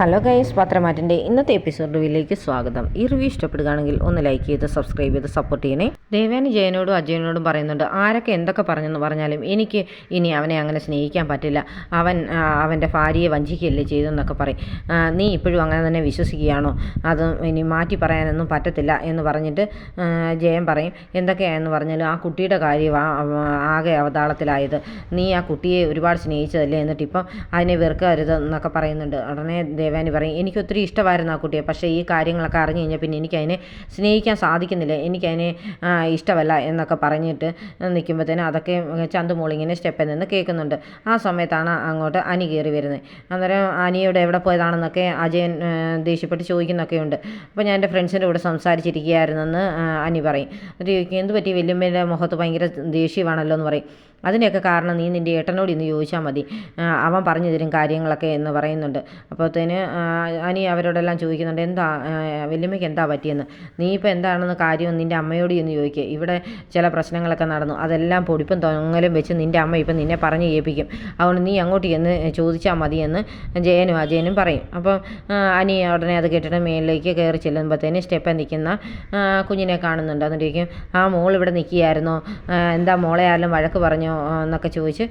Hello guys, പത്രമാറ്റിൻ്റെ ഇന്നത്തെ episode റിവ്യൂയിലേക്ക് സ്വാഗതം. ഈ റിവ്യൂ ഇഷ്ടപ്പെടുകയാണെങ്കിൽ ഒന്ന് ലൈക്ക് ചെയ്ത് സബ്സ്ക്രൈബ് ചെയ്ത് സപ്പോർട്ട് ചെയ്യണേ. ദേവയാനി ജയനോടും അജയനോടും പറയുന്നുണ്ട്, ആരൊക്കെ എന്തൊക്കെ പറഞ്ഞെന്ന് പറഞ്ഞാലും എനിക്ക് ഇനി അവനെ അങ്ങനെ സ്നേഹിക്കാൻ പറ്റില്ല. അവൻ്റെ ഭാര്യയെ വഞ്ചിക്കുകയല്ലേ ചെയ്തെന്നൊക്കെ പറയും. നീ ഇപ്പോഴും അങ്ങനെ തന്നെ വിശ്വസിക്കുകയാണോ? അത് ഇനി മാറ്റി പറയാനൊന്നും പറ്റത്തില്ല എന്ന് പറഞ്ഞിട്ട് ജയൻ പറയും, എന്തൊക്കെയാണെന്ന് പറഞ്ഞാലും ആ കുട്ടിയുടെ കാര്യമാണ് ആകെ അവതാളത്തിലായത്. നീ ആ കുട്ടിയെ ഒരുപാട് സ്നേഹിച്ചതല്ലേ, എന്നിട്ട് ഇപ്പം അതിനെ വെറുക്കരുത് എന്നൊക്കെ പറയുന്നുണ്ട്. ഉടനെ ദേവാനി പറയും, എനിക്കൊത്തിരി ഇഷ്ടമായിരുന്നു ആ കുട്ടിയെ, പക്ഷേ ഈ കാര്യങ്ങളൊക്കെ അറിഞ്ഞു കഴിഞ്ഞാൽ പിന്നെ എനിക്കതിനെ സ്നേഹിക്കാൻ സാധിക്കുന്നില്ല, എനിക്കതിനെ ഇഷ്ടമല്ല എന്നൊക്കെ പറഞ്ഞിട്ട് നിൽക്കുമ്പോഴത്തേനും അതൊക്കെ ചന്തുമോളിങ്ങനെ സ്റ്റെപ്പിൽ നിന്ന് കേൾക്കുന്നുണ്ട്. ആ സമയത്താണ് അങ്ങോട്ട് അനി കയറി വരുന്നത്. അന്നേരം അനിയോട് എവിടെ പോയതാണെന്നൊക്കെ അജയൻ ദേഷ്യപ്പെട്ട് ചോദിക്കുന്നൊക്കെ ഉണ്ട്. അപ്പോൾ ഞാൻ എൻ്റെ ഫ്രണ്ട്സിൻ്റെ കൂടെ സംസാരിച്ചിരിക്കുകയായിരുന്നെന്ന് അനി പറയും. എന്നിട്ട് ചോദിക്കും, എന്ത് പറ്റി, വല്യമ്മേൻ്റെ മുഖത്ത് ഭയങ്കര ദേഷ്യമാണല്ലോ എന്ന് പറയും. അതിൻ്റെയൊക്കെ കാരണം നീ നിൻ്റെ ഏട്ടനോട് ഇന്ന് ചോദിച്ചാൽ മതി, അവൻ പറഞ്ഞു തരും കാര്യങ്ങളൊക്കെ എന്ന് പറയുന്നുണ്ട്. അപ്പോഴത്തേന് അനി അവരോടെല്ലാം ചോദിക്കുന്നുണ്ട്, എന്താ വല്യമ്മയ്ക്ക് എന്താ പറ്റിയെന്ന്, നീ ഇപ്പോൾ എന്താണെന്ന് കാര്യം നിൻ്റെ അമ്മയോട് എന്ന് ചോദിക്കുക. ഇവിടെ ചില പ്രശ്നങ്ങളൊക്കെ നടന്നു, അതെല്ലാം പൊടിപ്പും തൊങ്ങലും വെച്ച് നിൻ്റെ അമ്മ ഇപ്പം നിന്നെ പറഞ്ഞ് കേൾപ്പിക്കും, അതുകൊണ്ട് നീ അങ്ങോട്ട് ചെന്ന് ചോദിച്ചാൽ മതിയെന്ന് അജയനും പറയും. അപ്പം അനി ഉടനെ അത് കേട്ടിട്ട് മേലിലേക്ക് കയറി ചെല്ലുമ്പോഴത്തേന് സ്റ്റെപ്പിൽ നിൽക്കുന്ന കുഞ്ഞിനെ കാണുന്നുണ്ട്. എന്നിട്ട് ചോദിക്കും, ആ മോൾ ഇവിടെ നിൽക്കുകയായിരുന്നോ, എന്താ മോളെ ആരെങ്കിലും വഴക്ക് പറഞ്ഞോ എന്നൊക്കെ ചോദിച്ച്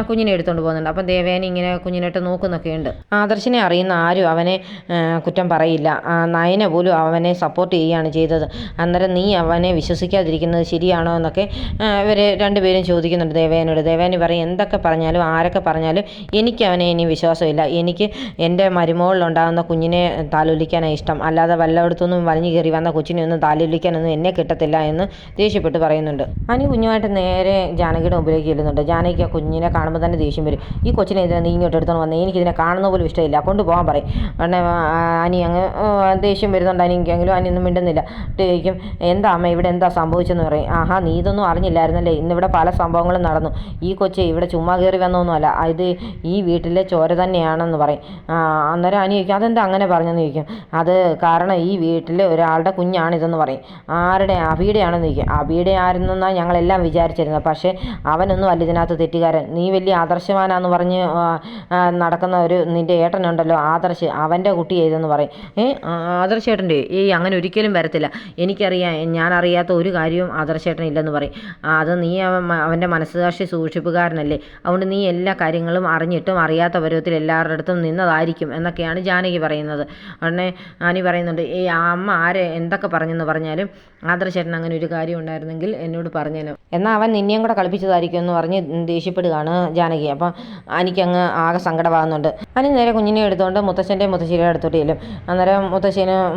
കുഞ്ഞിനെ എടുത്തുകൊണ്ട് പോകുന്നുണ്ട്. അപ്പം ദേവയാനി ഇങ്ങനെ കുഞ്ഞിനായിട്ട് നോക്കുന്നൊക്കെ ഉണ്ട്. ആദർശിനെ അറിയുന്ന ആരും അവനെ കുറ്റം പറയില്ല, നയന പോലും അവനെ സപ്പോർട്ട് ചെയ്യുകയാണ് ചെയ്തത്. അന്നേരം നീ അവനെ വിശ്വസിക്കാതിരിക്കുന്നത് ശരിയാണോ എന്നൊക്കെ ഇവർ രണ്ടുപേരും ചോദിക്കുന്നുണ്ട് ദേവയാനിയോട്. ദേവയാനി പറയും, എന്തൊക്കെ പറഞ്ഞാലും ആരൊക്കെ പറഞ്ഞാലും എനിക്ക് അവനെ ഇനി വിശ്വാസമില്ല, എനിക്ക് എൻ്റെ മരുമകളിലുണ്ടാകുന്ന കുഞ്ഞിനെ താലോലിക്കാനാണ് ഇഷ്ടം, അല്ലാതെ വല്ലയിടത്തുനിന്നും വലിഞ്ഞു കയറി വന്ന കൊച്ചിനെ ഒന്നും താലോലിക്കാനൊന്നും എന്നെ കിട്ടത്തില്ല എന്ന് ദേഷ്യപ്പെട്ട് പറയുന്നുണ്ട്. അനി കുഞ്ഞുമായിട്ട് നേരെ ജാനകിയുടെ മുമ്പിലേക്ക് ചെല്ലുന്നുണ്ട്. ജാനകിക്ക് ആ കുഞ്ഞിനെ കാണുമ്പോൾ തന്നെ ദേഷ്യം വരും. ഈ കൊച്ചിനെ ഇതിനെ നീ ഇങ്ങോട്ട് എടുത്തോണ്ട് വന്നേ, എനിക്കിതിനെ കാണുന്ന പോലും ഇഷ്ടമില്ല, കൊണ്ടുപോകാൻ പറയും. ഉടനെ അനി അങ്ങ് ദേഷ്യം വരുന്നുണ്ട്. അനിക്കെങ്കിലും അനി ഒന്നും മിണ്ടുന്നില്ല. ചോദിക്കും, എന്താ അമ്മ ഇവിടെ എന്താ സംഭവിച്ചെന്ന് പറയും. ആഹാ, നീ ഇതൊന്നും അറിഞ്ഞില്ലായിരുന്നല്ലേ, ഇന്നിവിടെ പല സംഭവങ്ങളും നടന്നു, ഈ കൊച്ചെ ഇവിടെ ചുമ്മാ കയറി വന്നൊന്നുമല്ല, ഇത് ഈ വീട്ടിലെ ചോര തന്നെയാണെന്ന് പറയും. അന്നേരം അനി ചോദിക്കും, അതെന്താ അങ്ങനെ പറഞ്ഞെന്ന് ചോദിക്കും. അത് കാരണം ഈ വീട്ടിലെ ഒരാളുടെ കുഞ്ഞാണിതെന്ന് പറയും. ആരുടെ, അബിയുടെയാണെന്ന് ചോദിക്കും. അബിയുടെ ആയിരുന്നെന്നാണ് ഞങ്ങളെല്ലാം വിചാരിച്ചിരുന്നത്, പക്ഷേ അവനൊന്നും അല്ല ഇതിനകത്ത് തെറ്റുകാരൻ, നീ വലിയ ആദർശവാനാന്ന് പറഞ്ഞ് നടക്കുന്ന ഒരു നിൻ്റെ ഏട്ടനുണ്ടല്ലോ ആദർശ്, അവൻ്റെ കുട്ടി ചെയ്തെന്ന് പറയും. ആദർശേട്ടൻ്റെ അങ്ങനെ ഒരിക്കലും വരത്തില്ല, എനിക്കറിയാം, ഞാൻ അറിയാത്ത ഒരു കാര്യവും ആദർശേട്ടൻ ഇല്ലെന്ന് പറയും. അത് നീ അവൻ്റെ മനസ്സാക്ഷി സൂക്ഷിപ്പുകാരനല്ലേ, അതുകൊണ്ട് നീ എല്ലാ കാര്യങ്ങളും അറിഞ്ഞിട്ടും അറിയാത്ത പരുവത്തിൽ എല്ലാവരുടെ അടുത്തും നിന്നതായിരിക്കും എന്നൊക്കെയാണ് ജാനകി പറയുന്നത്. ഉടനെ അനി പറയുന്നുണ്ട്, അമ്മ ആരെ എന്തൊക്കെ പറഞ്ഞെന്ന് പറഞ്ഞാലും ആദർശേട്ടൻ അങ്ങനെ ഒരു കാര്യം ഉണ്ടായിരുന്നെങ്കിൽ എന്നോട് പറഞ്ഞേനോ, എന്നാൽ അവൻ നിന്നെയും കൂടെ കളിപ്പിച്ചതായിരിക്കും എന്ന് പറഞ്ഞ് ദേഷ്യപ്പെടുകയാണ് ജാനകി. അപ്പം എനിക്കങ്ങ് ആകെ സങ്കടമാകുന്നുണ്ട്. അനി നേരെ കുഞ്ഞിനെ എടുത്തുകൊണ്ട് മുത്തശ്ശൻ്റെ മുത്തശ്ശിയുടെ അടുത്തോട്ട് ചെല്ലും. അന്നേരം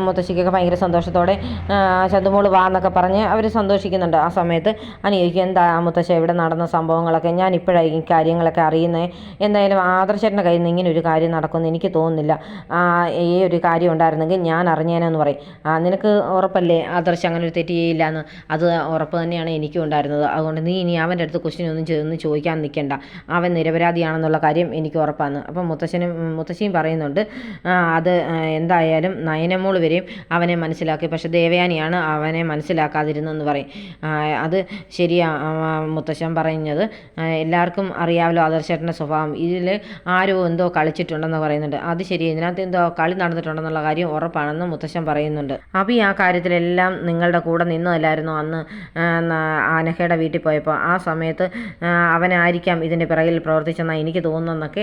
മുത്തശ്ശിക്കൊക്കെ ഭയങ്കര സന്തോഷത്തോടെ ചന്തുമോള് വാ എന്നൊക്കെ പറഞ്ഞ് അവർ സന്തോഷിക്കുന്നുണ്ട്. ആ സമയത്ത് അനി ചോദിക്കും, എന്താ മുത്തശ്ശ ഇവിടെ നടന്ന സംഭവങ്ങളൊക്കെ, ഞാൻ ഇപ്പോഴായിരിക്കും കാര്യങ്ങളൊക്കെ അറിയുന്നത്, എന്തായാലും ആദർശേട്ടൻ്റെ കയ്യിൽ നിന്ന് ഇങ്ങനെ ഒരു കാര്യം നടക്കുമെന്ന് എനിക്ക് തോന്നുന്നില്ല, ഈ ഒരു കാര്യം ഉണ്ടായിരുന്നെങ്കിൽ ഞാൻ അറിഞ്ഞേനെന്ന് പറയും. നിനക്ക് ഉറപ്പല്ലേ ആദർശ് അങ്ങനെ ഒരു തെറ്റ് ചെയ്യില്ല എന്ന്? അത് ഉറപ്പ് തന്നെയാണ് എനിക്കും ഉണ്ടായിരുന്നത്, അതുകൊണ്ട് നീ ഇനി അവൻ്റെ അടുത്ത് ക്വസ്റ്റ്യൻ ഒന്നും ചോദിക്കാൻ നിൽക്കണ്ട, അവൻ നിരപരാധിയാണെന്നുള്ള കാര്യം എനിക്ക് ഉറപ്പാണ്. അപ്പം മുത്തശ്ശിയും പറയുന്നുണ്ട്, അത് എന്തായാലും നയനമോൾ വരെയും അവനെ മനസ്സിലാക്കി, പക്ഷെ ദേവയാനിയാണ് അവനെ മനസ്സിലാക്കാതിരുന്നെന്ന് പറയും. അത് ശരിയാ മുത്തശ്ശൻ പറയുന്നത്, എല്ലാവർക്കും അറിയാമല്ലോ ആദർശേട്ടൻ്റെ സ്വഭാവം, ഇതിൽ ആരോ എന്തോ കളിച്ചിട്ടുണ്ടെന്ന് പറയുന്നുണ്ട്. അത് ശരി, ഇതിനകത്ത് എന്തോ കളി നടന്നിട്ടുണ്ടെന്നുള്ള കാര്യം ഉറപ്പാണെന്ന് മുത്തശ്ശൻ പറയുന്നുണ്ട്. അബി ആ കാര്യത്തിലെല്ലാം നിങ്ങളുടെ കൂടെ നിന്നതല്ലായിരുന്നു അന്ന് അനഘയുടെ വീട്ടിൽ പോയപ്പോൾ, ആ സമയത്ത് അവനായിരിക്കാം ഇതിൻ്റെ പിറകിൽ പ്രവർത്തിച്ചെന്നാണ് എനിക്ക് തോന്നുന്നതെന്നൊക്കെ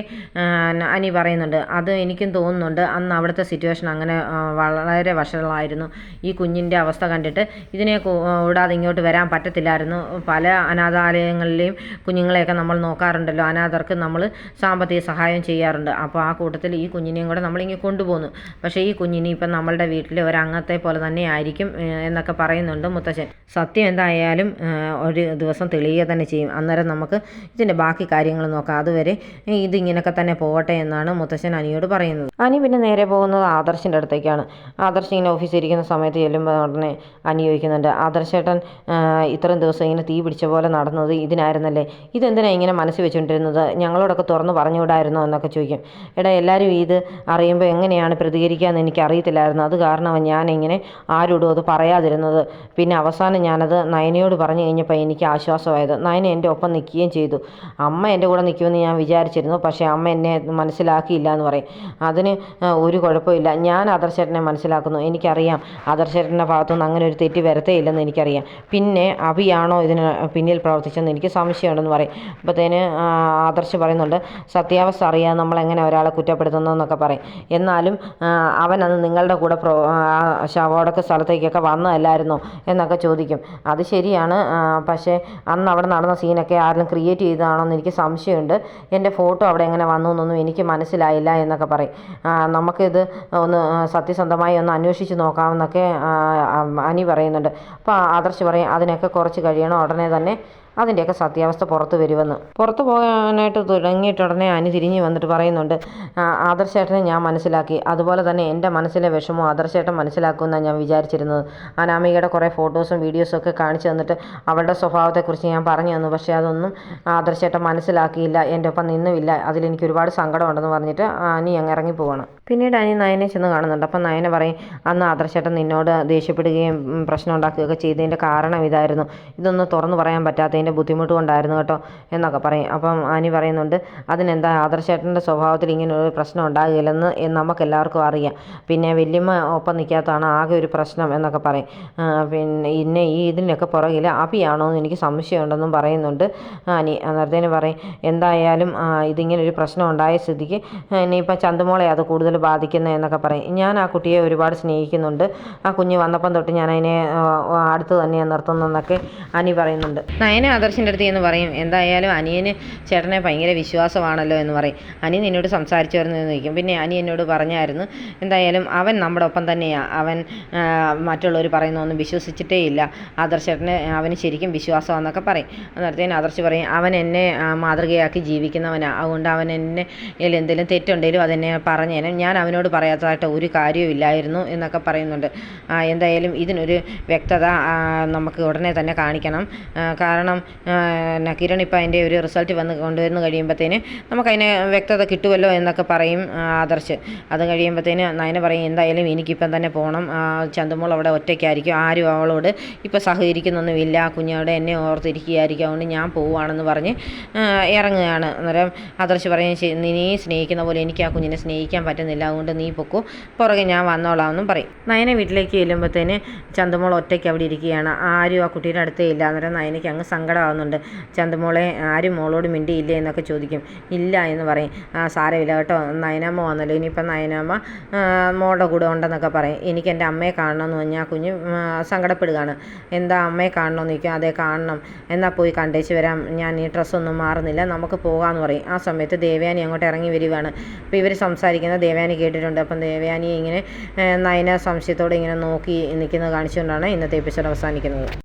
അനി പറയുന്നുണ്ട്. അത് എനിക്കും തോന്നുന്നുണ്ട്, അന്ന് അവിടുത്തെ സിറ്റുവേഷൻ അങ്ങനെ വളരെ വഷളായിരുന്നു, ഈ കുഞ്ഞിൻ്റെ അവസ്ഥ കണ്ടിട്ട് ഇതിനെ കൂടാതെ ഇങ്ങോട്ട് വരാൻ പറ്റത്തില്ലായിരുന്നു. പല അനാഥാലയങ്ങളിലെയും കുഞ്ഞുങ്ങളെയൊക്കെ നമ്മൾ നോക്കാറുണ്ടല്ലോ, അനാഥർക്ക് നമ്മൾ സാമ്പത്തിക സഹായം ചെയ്യാറുണ്ട്, അപ്പോൾ ആ കൂട്ടത്തിൽ ഈ കുഞ്ഞിനെയും കൂടെ നമ്മളിങ്ങനെ കൊണ്ടുപോകുന്നു, പക്ഷേ ഈ കുഞ്ഞിനെ ഇപ്പം നമ്മളുടെ വീട്ടിലെ ഒരംഗത്തെ പോലെ തന്നെ ആയിരിക്കും എന്നൊക്കെ പറയുന്നുണ്ട് മുത്തശ്ശൻ. സത്യം എന്തായാലും ഒരു ദിവസം തെളിയുക തന്നെ ചെയ്യും, അന്നേരം നമുക്ക് ഇതിൻ്റെ ബാക്കി കാര്യങ്ങൾ നോക്കാം, അതുവരെ ഇതിങ്ങനെയൊക്കെ തന്നെ പോകട്ടെ എന്നാണ് മുത്തശ്ശൻ അനിയോട് പറയുന്നത്. അനി പിന്നെ നേരെ പോകുന്നത് ആദർശിൻ്റെ അടുത്തേക്കാണ്. ആദർശ് ഇങ്ങനെ ഓഫീസിൽ ഇരിക്കുന്ന സമയത്ത് ചെല്ലുമ്പോൾ ഉടനെ അനി ചോദിക്കുന്നുണ്ട്, ആദർശേട്ടൻ ഇത്രയും ദിവസം ഇങ്ങനെ തീ പിടിച്ച പോലെ നടന്നത് ഇതിനായിരുന്നല്ലേ, ഇതെന്തിനാണ് ഇങ്ങനെ മനസ്സിൽ വെച്ചുകൊണ്ടിരുന്നത്, ഞങ്ങളോടൊക്കെ തുറന്ന് പറഞ്ഞുകൂടായിരുന്നോ എന്നൊക്കെ ചോദിക്കും. എടാ, എല്ലാവരും ഇത് അറിയുമ്പോൾ എങ്ങനെയാണ് പ്രതികരിക്കാമെന്ന് എനിക്കറിയത്തില്ലായിരുന്നു, അത് കാരണമാണ് ഞാനിങ്ങനെ ആരോടും അത് പറയാതിരുന്നത്, പിന്നെ അവസാനം ഞാനത് നയനയോട് പറഞ്ഞു കഴിഞ്ഞപ്പോൾ എനിക്ക് ആശ്വാസമായത്, നയന എൻ്റെ ഒപ്പം നിൽക്കുകയും ചെയ്തു, അമ്മ എൻ്റെ കൂടെ നിൽക്കുമെന്ന് ഞാൻ വിചാരിച്ചിരുന്നു, പക്ഷേ അമ്മ എന്നെ മനസ്സിലാക്കിയില്ല എന്ന് പറയും. അതിന് അതിന് ഒരു കുഴപ്പമില്ല. ഞാൻ ആദർശേട്ടനെ മനസ്സിലാക്കുന്നു. എനിക്കറിയാം ആദർശേട്ടൻ്റെ ഭാഗത്തുനിന്ന് അങ്ങനെ ഒരു തെറ്റ് വരത്തേ ഇല്ലെന്ന് എനിക്കറിയാം. പിന്നെ അഭിയാണോ ഇതിന് പിന്നിൽ പ്രവർത്തിച്ചെന്ന് എനിക്ക് സംശയമുണ്ടെന്ന് പറയും. അപ്പോഴത്തേന് ആദർശ് പറയുന്നുണ്ട്, സത്യാവസ്ഥ അറിയാതെ നമ്മളെങ്ങനെ ഒരാളെ കുറ്റപ്പെടുത്തുന്നു എന്നൊക്കെ പറയും. എന്നാലും അവൻ അന്ന് നിങ്ങളുടെ കൂടെ ശവോടൊക്കെ സ്ഥലത്തേക്കൊക്കെ വന്നതല്ലായിരുന്നോ എന്നൊക്കെ ചോദിക്കും. അത് ശരിയാണ്, പക്ഷേ അന്ന് അവിടെ നടന്ന സീനൊക്കെ ആരെങ്കിലും ക്രിയേറ്റ് ചെയ്തതാണോ എന്ന് എനിക്ക് സംശയമുണ്ട്. എൻ്റെ ഫോട്ടോ അവിടെ എങ്ങനെ വന്നു എന്നൊന്നും എനിക്ക് മനസ്സിലായില്ല എന്നൊക്കെ പറയും. നമുക്കിത് ഒന്ന് സത്യസന്ധമായി ഒന്ന് അന്വേഷിച്ച് നോക്കാമെന്നൊക്കെ അനി പറയുന്നുണ്ട്. അപ്പോൾ ആദർശ് പറയും, അതിനൊക്കെ കുറച്ച് കഴിയണം, ഉടനെ തന്നെ അതിൻ്റെയൊക്കെ സത്യാവസ്ഥ പുറത്ത് വരുമെന്ന്. പുറത്ത് പോകാനായിട്ട് തുടങ്ങിയിട്ട് ഉടനെ അനി തിരിഞ്ഞ് വന്നിട്ട് പറയുന്നുണ്ട്, ആദർശേട്ടനെ ഞാൻ മനസ്സിലാക്കി, അതുപോലെ തന്നെ എൻ്റെ മനസ്സിലെ വിഷമവും ആദർശേട്ടൻ മനസ്സിലാക്കുമെന്നാണ് ഞാൻ വിചാരിച്ചിരുന്നത്. അനാമികയുടെ കുറേ ഫോട്ടോസും വീഡിയോസും ഒക്കെ കാണിച്ചു തന്നിട്ട് അവളുടെ സ്വഭാവത്തെക്കുറിച്ച് ഞാൻ പറഞ്ഞു തന്നു. പക്ഷേ അതൊന്നും ആദർശേട്ടൻ മനസ്സിലാക്കിയില്ല, എൻ്റെ ഒപ്പം നിന്നുമില്ല. അതിലെനിക്ക് ഒരുപാട് സങ്കടമുണ്ടെന്ന് പറഞ്ഞിട്ട് അനി അങ്ങ് ഇറങ്ങി പോവാണ്. പിന്നീട് അനി നയനെ ചെന്ന് കാണുന്നുണ്ട്. അപ്പം നയന പറയും, അന്ന് ആദർശേട്ടൻ നിന്നോട് ദേഷ്യപ്പെടുകയും പ്രശ്നം ഉണ്ടാക്കുകയൊക്കെ ചെയ്തതിൻ്റെ കാരണം ഇതായിരുന്നു, ഇതൊന്ന് തുറന്നു പറയാൻ പറ്റാത്തതിൻ്റെ ബുദ്ധിമുട്ട് കൊണ്ടായിരുന്നു കേട്ടോ എന്നൊക്കെ പറയും. അപ്പം അനി പറയുന്നുണ്ട്, അതിനെന്താ, ആദർശേട്ടൻ്റെ സ്വഭാവത്തിൽ ഇങ്ങനെ ഒരു പ്രശ്നം ഉണ്ടാകില്ലെന്ന് നമുക്കെല്ലാവർക്കും അറിയാം. പിന്നെ വല്യമ്മ ഒപ്പം നിൽക്കാത്തതാണ് ആകെ ഒരു പ്രശ്നം എന്നൊക്കെ പറയും. പിന്നെ ഇതിനൊക്കെ പുറകിൽ അഭിയാണോ എന്ന് എനിക്ക് സംശയമുണ്ടെന്നും പറയുന്നുണ്ട് അനി. അന്നേരത്തേന് പറയും, എന്തായാലും ഇതിങ്ങനെ ഒരു പ്രശ്നം ഉണ്ടായ സ്ഥിതിക്ക് ഇനിയിപ്പോൾ ചന്തുമോളെ അത് കൂടുതൽ ബാധിക്കുന്നത് എന്നൊക്കെ പറയും. ഞാൻ ആ കുട്ടിയെ ഒരുപാട് സ്നേഹിക്കുന്നുണ്ട്, ആ കുഞ്ഞ് വന്നപ്പം തൊട്ട് ഞാൻ അതിനെ അടുത്ത് തന്നെയാണ് നിർത്തുന്നതെന്നൊക്കെ അനി പറയുന്നുണ്ട്. നയന ആദർശിൻ്റെ അടുത്ത് എന്ന് പറയും, എന്തായാലും അനിയന് ചേട്ടനെ ഭയങ്കര വിശ്വാസമാണല്ലോ എന്ന് പറയും. അനി നിന്നോട് സംസാരിച്ചു വരുന്നതെന്ന് ചോദിക്കും. പിന്നെ അനി എന്നോട് പറഞ്ഞായിരുന്നു, എന്തായാലും അവൻ നമ്മുടെ ഒപ്പം തന്നെയാണ്, അവൻ മറ്റുള്ളവർ പറയുന്നൊന്നും വിശ്വസിച്ചിട്ടേ ഇല്ല, ആദർശേട്ടനെ അവന് ശരിക്കും വിശ്വാസമാണെന്നൊക്കെ പറയും. അന്നേരത്തേന് ആദർശ് പറയും, അവൻ എന്നെ മാതൃകയാക്കി ജീവിക്കുന്നവനാണ്, അതുകൊണ്ട് അവൻ എന്നെ എന്തെങ്കിലും തെറ്റുണ്ടെങ്കിലും അതെന്നെ പറഞ്ഞേനെ, ഞാൻ അവനോട് പറയാത്തതായിട്ട് ഒരു കാര്യവും ഇല്ലായിരുന്നു എന്നൊക്കെ പറയുന്നുണ്ട്. എന്തായാലും ഇതിനൊരു വ്യക്തത നമുക്ക് ഉടനെ തന്നെ കാണിക്കണം. കാരണം കിരൺ ഇപ്പം അതിൻ്റെ ഒരു റിസൾട്ട് കൊണ്ടുവന്ന് കഴിയുമ്പോഴത്തേന് നമുക്കതിന് വ്യക്തത കിട്ടുമല്ലോ എന്നൊക്കെ പറയും ആദർശ്. അത് കഴിയുമ്പോഴത്തേന് നയന പറയും, എന്തായാലും എനിക്കിപ്പം തന്നെ പോകണം, ചന്തുമോൾ അവിടെ ഒറ്റയ്ക്കായിരിക്കും, ആരും അവളോട് ഇപ്പോൾ സഹകരിക്കുന്നൊന്നുമില്ല, കുഞ്ഞവിടെ എന്നെ ഓർത്തിരിക്കുകയായിരിക്കും, അതുകൊണ്ട് ഞാൻ പോവുകയാണെന്ന് പറഞ്ഞ് ഇറങ്ങുകയാണ്. അന്നേരം ആദർശ് പറയും, നീ സ്നേഹിക്കുന്ന പോലെ എനിക്ക് ആ കുഞ്ഞിനെ സ്നേഹിക്കാൻ പറ്റുന്നില്ല, അതുകൊണ്ട് നീ പൊക്കോ, പുറകെ ഞാൻ വന്നോളാമെന്നും പറയും. നയന വീട്ടിലേക്ക് ചെല്ലുമ്പോഴത്തേന് ചന്തുമോൾ ഒറ്റയ്ക്ക് അവിടെ ഇരിക്കുകയാണ്, ആരും ആ കുട്ടിയുടെ അടുത്തേ ഇല്ല. അന്നേരം നയനയ്ക്ക് അങ്ങ് സങ്കടമാകുന്നുണ്ട്. ചന്തുമോളെ ആരും മോളോട് മിണ്ടിയില്ലേ എന്നൊക്കെ ചോദിക്കും. ഇല്ല എന്ന് പറയും. സാരമില്ല കേട്ടോ, നയനമ്മ വന്നല്ലോ, ഇനിയിപ്പം നയനമ്മ മോളുടെ കൂടെ ഉണ്ടെന്നൊക്കെ പറയും. എനിക്ക് എൻ്റെ അമ്മയെ കാണണമെന്ന് പറഞ്ഞാൽ കുഞ്ഞ് സങ്കടപ്പെടുകയാണ്. എന്താ അമ്മയെ കാണണമെന്ന് ചോദിക്കും. അതേ കാണണം, എന്നാൽ പോയി കണ്ടേച്ച് വരാം, ഞാൻ ഈ ഡ്രസ്സൊന്നും മാറുന്നില്ല, നമുക്ക് പോകാമെന്ന് പറയും. ആ സമയത്ത് ദേവയാനി അങ്ങോട്ട് ഇറങ്ങി വരികയാണ്. അപ്പോൾ ഇവർ സംസാരിക്കുന്നത് ദേവയാനി കേട്ടിട്ടുണ്ട്. അപ്പം ദേവയാനി ഇങ്ങനെ നയന സംശയത്തോടെ ഇങ്ങനെ നോക്കി നിൽക്കുന്നത് കാണിച്ചുകൊണ്ടാണ് ഇന്നത്തെ എപ്പിസോഡ് അവസാനിക്കുന്നത്.